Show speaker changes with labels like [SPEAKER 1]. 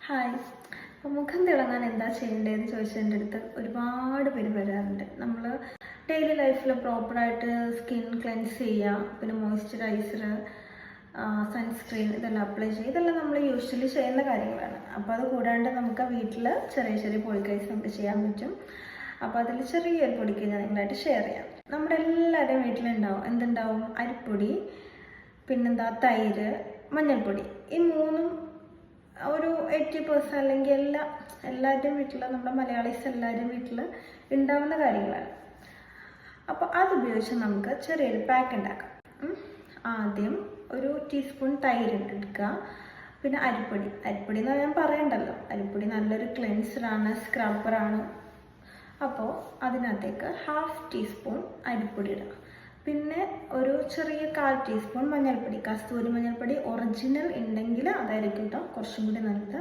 [SPEAKER 1] Hi. അപ്പോൾ മുഖം തിളങ്ങാൻ എന്താ ചെയ്യേണ്ടതെന്ന് ചോദിച്ചാൽ എൻ്റെ അടുത്ത് ഒരുപാട് പേര് വരാറുണ്ട്. നമ്മൾ ഡെയിലി ലൈഫിൽ പ്രോപ്പറായിട്ട് സ്കിൻ ക്ലെൻസ് ചെയ്യുക, പിന്നെ മോയ്സ്ചറൈസർ, സൺസ്ക്രീൻ ഇതെല്ലാം അപ്ലൈ ചെയ്യുക. ഇതെല്ലാം നമ്മൾ യൂഷ്വലി ചെയ്യുന്ന കാര്യങ്ങളാണ്. അപ്പോൾ അത് കൂടാണ്ട് നമുക്ക് വീട്ടിൽ ചെറിയ ചെറിയ പൊടിക്കൈസ് നമുക്ക് ചെയ്യാൻ പറ്റും. അപ്പോൾ അതിൽ ചെറിയൊരു പൊടിക്കൈ ഞാൻ നിങ്ങളായിട്ട് ഷെയർ ചെയ്യാം. നമ്മുടെ എല്ലാവരുടെയും വീട്ടിലുണ്ടാവും എന്തുണ്ടാവും? അരിപ്പൊടി, പിന്നെന്താ തൈര്, മഞ്ഞൾപ്പൊടി. ഈ മൂന്നും ഒരു 80% അല്ലെങ്കിൽ എല്ലാവരുടെയും വീട്ടിൽ, നമ്മുടെ മലയാളീസ് എല്ലാവരുടെയും വീട്ടിൽ ഉണ്ടാവുന്ന കാര്യങ്ങളാണ്. അപ്പോൾ അതുപയോഗിച്ച് നമുക്ക് ചെറിയൊരു പാക്ക് ഉണ്ടാക്കാം. ആദ്യം ഒരു ടീസ്പൂൺ തൈര് എടുക്കുക. പിന്നെ അരിപ്പൊടി എന്ന് ഞാൻ പറയണ്ടല്ലോ, അരിപ്പൊടി നല്ലൊരു ക്ലെൻസറാണ്, സ്ക്രബ്ബറാണ്. അപ്പോൾ അതിനകത്തേക്ക് 1/2 ടീസ്പൂൺ അരിപ്പൊടി ഇടുക. പിന്നെ ഒരു ചെറിയ 1/4 ടീസ്പൂൺ മഞ്ഞൾപ്പൊടി, കസ്തൂരി മഞ്ഞൾപ്പൊടി ഒറിജിനൽ ഉണ്ടെങ്കിൽ അതായിരിക്കും കേട്ടോ കുറച്ചും കൂടി നല്ലത്.